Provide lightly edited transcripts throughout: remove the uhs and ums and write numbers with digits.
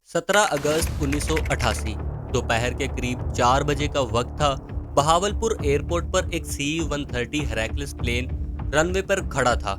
17 اگست 1988 दोपहर के करीब 4 बजे का वक्त था। बहावलपुर एयरपोर्ट पर एक C-130 हेराक्लिस प्लेन रनवे पर खड़ा था,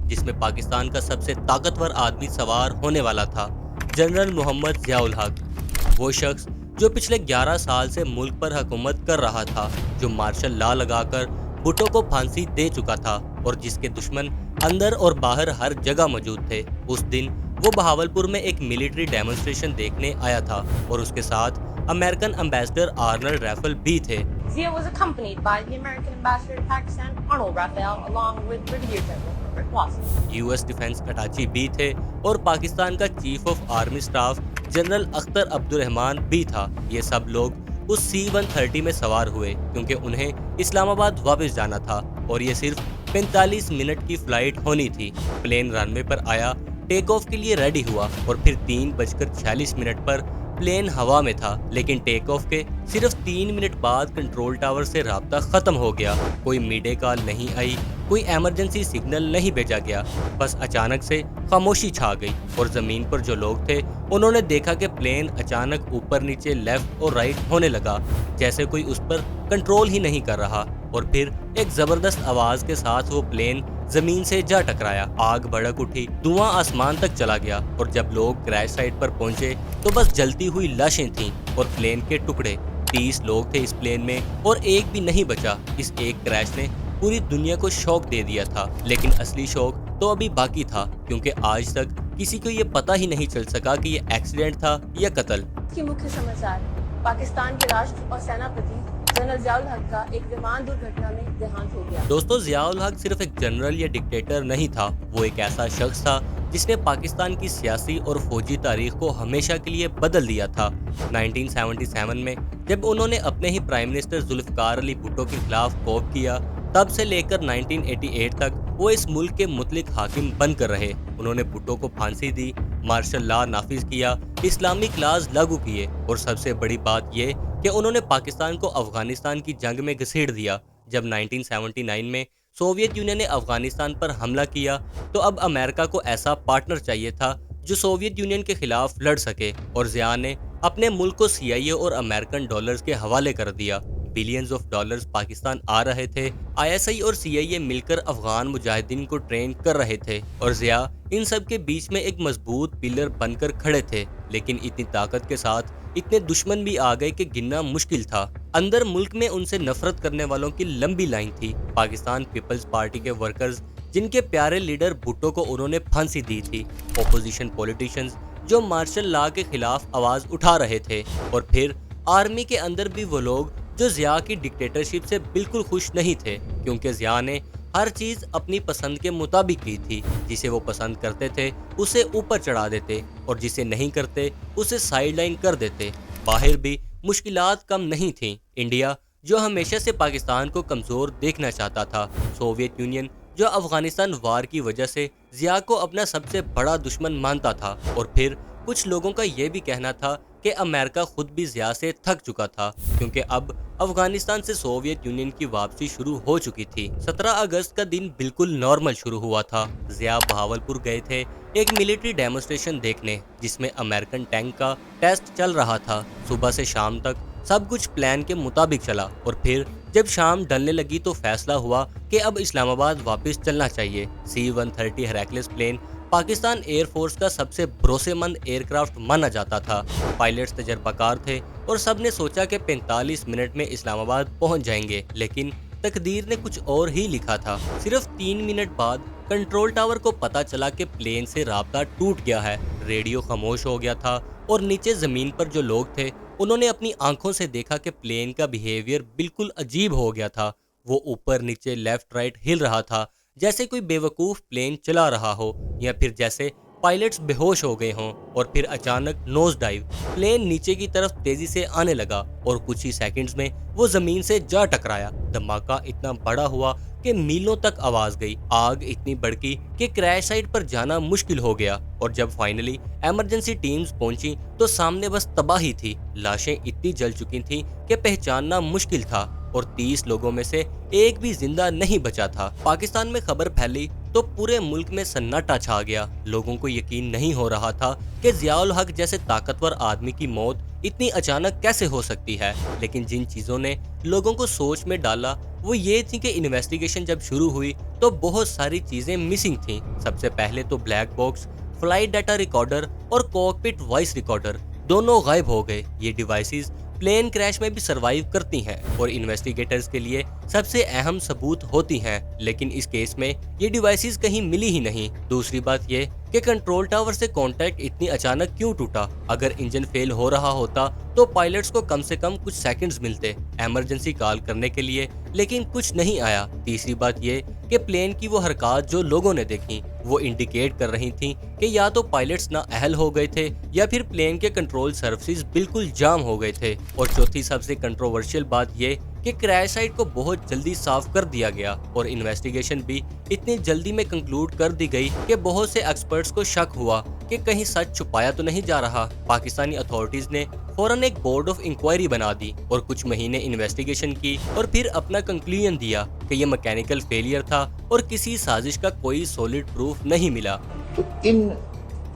जिसमें पाकिस्तान का सबसे ताकतवर आदमी सवार होने वाला था, जनरल मोहम्मद जियाउल हक। वो शख्स जो पिछले 11 साल से मुल्क पर हुकूमत कर रहा था, जो मार्शल लॉ लगाकर भुट्टो को फांसी दे चुका था और जिसके दुश्मन अंदर और बाहर हर जगह मौजूद थे। उस दिन वो बहावलपुर में एक मिलिट्री डेमोन्स्ट्रेशन देखने आया था और उसके साथ अमेरिकन एम्बेसडर आर्नल्ड रैफल भी थे। Zia was accompanied by the American ambassador to Pakistan, Arnold Raphael, along with Brigadier General Herbert Watson. US defence attache भी थे और पाकिस्तान का chief of army staff general Akhtar Abdurrahman भी था। ये सब लोग उस C-130 में सवार हुए क्योंकि उन्हें इस्लामाबाद वापस जाना था और ये सिर्फ 45 मिनट की फ्लाइट होनी थी। प्लेन रनवे पर आया, टेक ऑफ के लिए रेडी हुआ और फिर 3:46 पर प्लेन हवा में था, लेकिन टेक ऑफ के सिर्फ 3 मिनट बाद कंट्रोल टावर से राब्ता खत्म हो गया। कोई मीडिया कॉल नहीं आई, कोई इमरजेंसी सिग्नल नहीं भेजा गया। बस अचानक से खामोशी छा गई और जमीन पर जो लोग थे उन्होंने देखा कि प्लेन अचानक ऊपर नीचे लेफ्ट और राइट होने लगा, जैसे कोई उस पर कंट्रोल ही नहीं कर रहा। और फिर एक जबरदस्त आवाज के साथ वो प्लेन जमीन से जा टकराया। आग भड़क उठी, धुआं आसमान तक चला गया और जब लोग क्रैश साइट पर पहुंचे तो बस जलती हुई लाशें थीं और प्लेन के टुकड़े। 30 लोग थे इस प्लेन में और एक भी नहीं बचा। इस एक क्रैश ने पूरी दुनिया को शौक दे दिया था, लेकिन असली शौक तो अभी बाकी था, क्योंकि आज तक किसी को ये पता ही नहीं चल सका कि ये एक्सीडेंट था या कत्ल। के मुख्य समाचार: पाकिस्तान के राष्ट्र और सेनापति जनरल जियाउल हक का एक विमान दुर्घटना में देहांत हो गया। दोस्तों, जियाउल हक सिर्फ एक जनरल या डिक्टेटर नहीं था, वो एक ऐसा शख्स था जिसने पाकिस्तान की सियासी और फौजी तारीख को हमेशा के लिए बदल दिया था। 1977 में जब उन्होंने अपने ही प्राइम मिनिस्टर जुल्फकार अली भुट्टो के खिलाफ कॉप किया, तब से लेकर 1988 तक वो इस मुल्क के मुतलिक हाकिम बनकर रहे। उन्होंने भुट्टो को फांसी दी, मार्शल लॉ नाफिज किया, इस्लामिक लॉज लागू किए और सबसे बड़ी बात ये कि उन्होंने पाकिस्तान को अफगानिस्तान की जंग में घसीट दिया। जब 1979 में सोवियत यूनियन ने अफगानिस्तान पर हमला किया तो अब अमेरिका को ऐसा पार्टनर चाहिए था जो सोवियत यूनियन के खिलाफ लड़ सके, और जिया ने अपने मुल्क को CIA और अमेरिकन डॉलर्स के हवाले कर दिया। बिलियंस ऑफ डॉलर्स पाकिस्तान आ रहे थे। ISI और CIA मिलकर अफगान मुजाहिदीन को ट्रेन कर रहे थे और जिया इन सब के बीच में एक मजबूत पिलर बनकर खड़े थे। लेकिन इतनी ताकत के साथ इतने दुश्मन भी आ गए कि गिनना मुश्किल था। अंदर मुल्क में उनसे नफरत करने वालों की लंबी लाइन थी। पाकिस्तान पीपल्स पार्टी के वर्कर्स, जिनके प्यारे लीडर भुट्टो को उन्होंने फांसी दी थी, अपोजिशन पॉलिटिशियंस जो मार्शल लॉ के खिलाफ आवाज उठा रहे थे, और फिर आर्मी के अंदर भी वो लोग जो जिया की डिक्टेटरशिप से बिल्कुल खुश नहीं थे, क्योंकि जिया ने हर चीज अपनी पसंद के मुताबिक की थी। जिसे वो पसंद करते थे उसे ऊपर चढ़ा देते और जिसे नहीं करते उसे साइडलाइन कर देते। बाहर भी मुश्किलात कम नहीं थीं। इंडिया जो हमेशा से पाकिस्तान को कमजोर देखना चाहता था, सोवियत यूनियन जो अफगानिस्तान वार की वजह से जिया को अपना सबसे बड़ा दुश्मन मानता था, और फिर कुछ लोगों का ये भी कहना था कि अमेरिका खुद भी जिया से थक चुका था, क्योंकि अब अफगानिस्तान से सोवियत यूनियन की वापसी शुरू हो चुकी थी। 17 अगस्त का दिन बिल्कुल नॉर्मल शुरू हुआ था। जिया बहावलपुर गए थे एक मिलिट्री डेमोन्स्ट्रेशन देखने, जिसमें अमेरिकन टैंक का टेस्ट चल रहा था। सुबह से शाम तक सब कुछ प्लान के मुताबिक चला, और फिर जब शाम ढलने लगी तो फैसला हुआ कि अब इस्लामाबाद वापस चलना चाहिए। C-130 हेराक्लिस प्लेन पाकिस्तान एयरफोर्स का सबसे भरोसेमंद एयरक्राफ्ट माना जाता था। पायलट्स तजर्बाकार थे और सब ने सोचा कि 45 मिनट में इस्लामाबाद पहुंच जाएंगे, लेकिन तकदीर ने कुछ और ही लिखा था। सिर्फ 3 मिनट बाद कंट्रोल टावर को पता चला कि प्लेन से राब्ता टूट गया है। रेडियो खामोश हो गया था और नीचे जमीन पर जो लोग थे उन्होंने अपनी आंखों से देखा कि प्लेन का बिहेवियर बिल्कुल अजीब हो गया था। वो ऊपर नीचे लेफ्ट राइट हिल रहा था, जैसे कोई बेवकूफ प्लेन चला रहा हो, या फिर जैसे पायलट्स बेहोश हो गए हों। और फिर अचानक नोज डाइव, प्लेन नीचे की तरफ तेजी से आने लगा और कुछ ही सेकंड्स में वो जमीन से जा टकराया। धमाका इतना बड़ा हुआ कि मीलों तक आवाज गई। आग इतनी भड़की कि क्रैश साइट पर जाना मुश्किल हो गया, और जब फाइनली इमरजेंसी टीम्स पहुंची तो सामने बस तबाही थी। लाशें इतनी जल चुकी थीं कि पहचानना मुश्किल था, और 30 लोगों में से एक भी जिंदा नहीं बचा था। पाकिस्तान में खबर फैली तो पूरे मुल्क में सन्नाटा छा गया। लोगों को यकीन नहीं हो रहा था कि ज़िया उल हक जैसे ताकतवर आदमी की मौत इतनी अचानक कैसे हो सकती है। लेकिन जिन चीज़ों ने लोगों को सोच में डाला वो ये थी कि इन्वेस्टिगेशन जब शुरू हुई तो बहुत सारी चीज़ें मिसिंग थीं। सबसे पहले तो black box, flight data recorder और कॉकपिट वॉइस रिकॉर्डर दोनों गायब हो गए। ये डिवाइसेस प्लेन क्रैश में भी सरवाइव करती हैं और इन्वेस्टिगेटर्स के लिए सबसे अहम सबूत होती हैं, लेकिन इस केस में ये डिवाइसेस कहीं मिली ही नहीं। दूसरी बात ये कि कंट्रोल टावर से कांटेक्ट इतनी अचानक क्यों टूटा। अगर इंजन फेल हो रहा होता तो पायलट्स को कम से कम कुछ सेकंड्स मिलते इमरजेंसी कॉल करने के लिए, लेकिन कुछ नहीं आया। तीसरी बात ये कि प्लेन की वो हरकत जो लोगों ने देखी वो इंडिकेट कर रही थी कि या तो पायलट्स ना अहल हो गए थे या फिर प्लेन के कंट्रोल सर्विसेज बिल्कुल जाम हो गए थे। और चौथी सबसे कंट्रोवर्शियल बात ये कि क्रैश साइट को बहुत जल्दी साफ कर दिया गया और इन्वेस्टिगेशन भी इतनी जल्दी में कंक्लूड कर दी गई कि बहुत से एक्सपर्ट्स को शक हुआ कि कहीं सच छुपाया तो नहीं जा रहा। पाकिस्तानी अथॉरिटीज ने फौरन एक बोर्ड ऑफ इंक्वायरी बना दी और कुछ महीने इन्वेस्टिगेशन की और फिर अपना कंक्लूजन दिया कि ये मैकेनिकल फेलियर था और किसी साजिश का कोई सॉलिड प्रूफ नहीं मिला। तो इन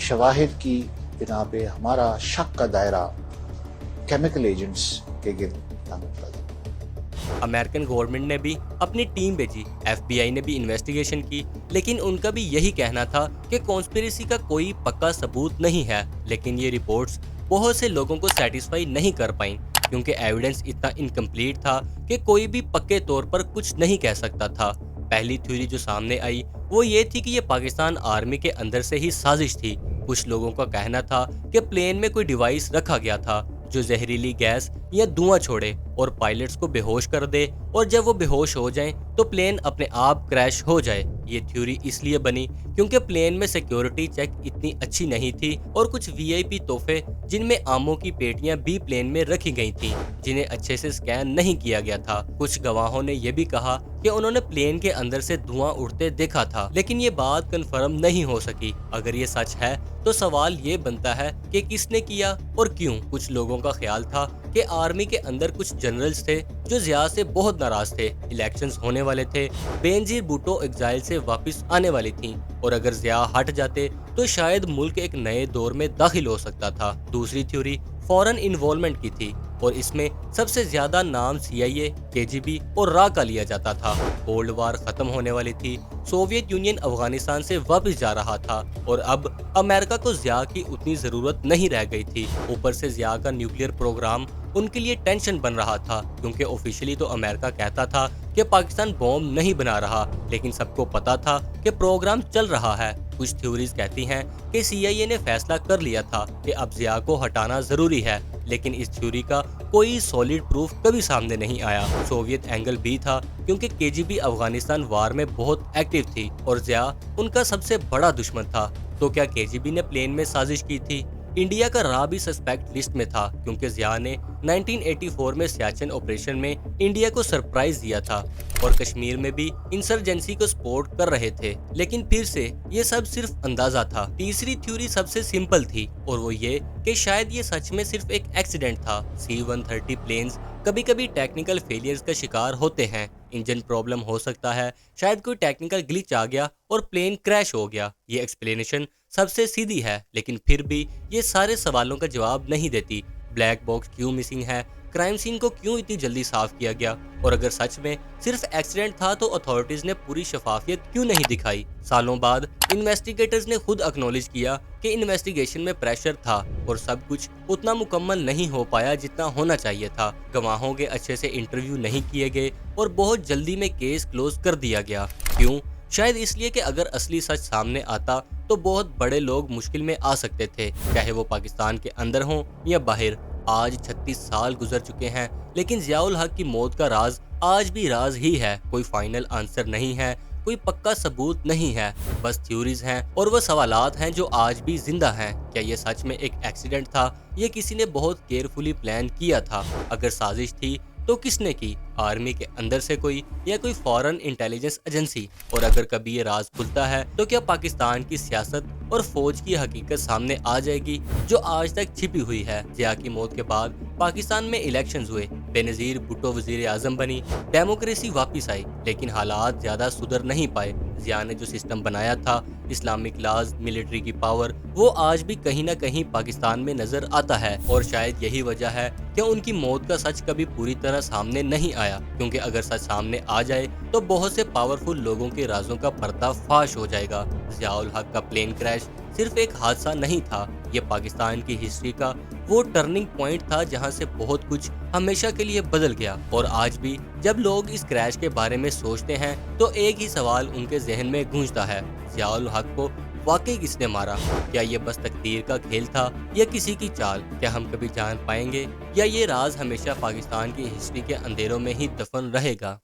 शवाहिद की बिना पे हमारा शक का दायरा केमिकल एजेंट्स के गिर्द था। अमेरिकन गवर्नमेंट ने भी अपनी टीम भेजी, FBI ने भी इन्वेस्टिगेशन की, लेकिन उनका भी यही कहना था कि कॉन्स्पिरेसी का कोई पक्का सबूत नहीं है। लेकिन ये रिपोर्ट्स बहुत से लोगों को सेटिस्फाई नहीं कर पाई क्योंकि एविडेंस इतना इनकम्प्लीट था कि कोई भी पक्के तौर पर कुछ नहीं कह सकता था। पहली थ्योरी जो सामने आई वो ये थी कि ये पाकिस्तान आर्मी के अंदर से ही साजिश थी। कुछ लोगों का कहना था कि प्लेन में कोई डिवाइस रखा गया था जो जहरीली गैस या धुआं छोड़े और पायलट्स को बेहोश कर दे, और जब वो बेहोश हो जाएं तो प्लेन अपने आप क्रैश हो जाए। ये थ्योरी इसलिए बनी क्योंकि प्लेन में सिक्योरिटी चेक इतनी अच्छी नहीं थी और कुछ VIP तोहफे जिनमें आमों की पेटियां भी प्लेन में रखी गई थीं, जिन्हें अच्छे से स्कैन नहीं किया गया था। कुछ गवाहों ने यह भी कहा कि उन्होंने प्लेन के अंदर से धुआं उड़ते देखा था, लेकिन ये बात कंफर्म नहीं हो सकी। अगर ये सच है तो सवाल ये बनता है कि किसने किया और क्यों। कुछ लोगों का ख्याल था कि आर्मी के अंदर कुछ जनरल्स थे जो ज़िया से बहुत नाराज थे। इलेक्शंस होने वाले थे, बेनजीर भुट्टो एग्जाइल से वापस आने वाली थी और अगर ज़िया हट जाते तो शायद मुल्क एक नए दौर में दाखिल हो सकता था। दूसरी थ्योरी फॉरेन इन्वॉल्वमेंट की थी और इसमें सबसे ज्यादा नाम CIA, KGB और RA का लिया जाता था। कोल्ड वार खत्म होने वाली थी, सोवियत यूनियन अफगानिस्तान से वापस जा रहा था और अब अमेरिका को ज़िया की उतनी जरूरत नहीं रह गई थी। ऊपर से ज़िया का न्यूक्लियर प्रोग्राम उनके लिए टेंशन बन रहा था क्योंकि ऑफिशियली तो अमेरिका कहता था कि पाकिस्तान बॉम्ब नहीं बना रहा, लेकिन सबको पता था कि प्रोग्राम चल रहा है। कुछ थ्योरीज कहती हैं कि CIA ने फैसला कर लिया था कि अब ज़िया को हटाना जरूरी है, लेकिन इस थ्योरी का कोई सॉलिड प्रूफ कभी सामने नहीं आया। सोवियत एंगल भी था क्योंकि KGB अफगानिस्तान वार में बहुत एक्टिव थी और ज़िया उनका सबसे बड़ा दुश्मन था। तो क्या KGB ने प्लेन में साजिश की थी? इंडिया का RA भी सस्पेक्ट लिस्ट में था क्योंकि ज़िया ने 1984 में सियाचिन ऑपरेशन में इंडिया को सरप्राइज दिया था और कश्मीर में भी इंसर्जेंसी को सपोर्ट कर रहे थे, लेकिन फिर से ये सब सिर्फ अंदाजा था। तीसरी थ्योरी सबसे सिंपल थी और वो ये कि शायद ये सच में सिर्फ एक एक्सीडेंट था। C-130 प्लेन्स कभी कभी टेक्निकल फेलियर्स का शिकार होते हैं। इंजन प्रॉब्लम हो सकता है, शायद कोई टेक्निकल ग्लिच आ गया और प्लेन क्रैश हो गया। ये एक्सप्लेनेशन सबसे सीधी है, लेकिन फिर भी ये सारे सवालों का जवाब नहीं देती। ब्लैक बॉक्स क्यों मिसिंग है? क्राइम सीन को क्यों इतनी जल्दी साफ किया गया? और अगर सच में सिर्फ एक्सीडेंट था तो अथॉरिटीज ने पूरी शफाफियत क्यों नहीं दिखाई? सालों बाद इन्वेस्टिगेटर्स ने खुद एक्नॉलेज किया कि इन्वेस्टिगेशन में प्रेशर था और सब कुछ उतना मुकम्मल नहीं हो पाया जितना होना चाहिए था। गवाहों के अच्छे से इंटरव्यू नहीं किए गए और बहुत जल्दी में केस क्लोज कर दिया गया। क्यों? शायद इसलिए कि अगर असली सच सामने आता तो बहुत बड़े लोग मुश्किल में आ सकते थे, चाहे वो पाकिस्तान के अंदर हों या बाहर। आज 36 साल गुजर चुके हैं, लेकिन ज़िया उल हक की मौत का राज आज भी राज ही है। कोई फाइनल आंसर नहीं है, कोई पक्का सबूत नहीं है, बस थ्योरीज हैं और वो सवालात हैं जो आज भी जिंदा हैं। क्या ये सच में एक एक्सीडेंट था या किसी ने बहुत केयरफुली प्लान किया था? अगर साजिश थी तो किसने की? आर्मी के अंदर से कोई या कोई फॉरेन इंटेलिजेंस एजेंसी? और अगर कभी ये राज खुलता है तो क्या पाकिस्तान की सियासत और फौज की हकीकत सामने आ जाएगी जो आज तक छिपी हुई है? ज़िया की मौत के बाद पाकिस्तान में इलेक्शंस हुए, बेनजीर भुट्टो वजीर आजम बनी, डेमोक्रेसी वापिस आई, लेकिन हालात ज्यादा सुधर नहीं पाए। ضیاء نے جو سسٹم بنایا تھا، اسلامک لاز، ملٹری کی پاور، وہ آج بھی کہیں نہ کہیں پاکستان میں نظر آتا ہے، اور شاید یہی وجہ ہے کہ ان کی موت کا سچ کبھی پوری طرح سامنے نہیں آیا، کیونکہ اگر سچ سامنے آ جائے تو بہت سے پاورفل لوگوں کے رازوں کا پردہ فاش ہو جائے گا۔ ضیاء الحق کا پلین کریش صرف ایک حادثہ نہیں تھا، یہ پاکستان کی ہسٹری کا وہ ٹرننگ پوائنٹ تھا جہاں سے بہت کچھ ہمیشہ کے لیے بدل گیا۔ اور آج بھی جب لوگ اس کریش کے بارے میں سوچتے ہیں تو ایک ہی سوال ان کے ذہن میں گونجتا ہے: ضیاء الحق کو واقعی کس نے مارا؟ کیا یہ بس تقدیر کا کھیل تھا یا کسی کی چال؟ کیا ہم کبھی جان پائیں گے، یا یہ راز ہمیشہ پاکستان کی ہسٹری کے اندھیروں میں ہی دفن رہے گا؟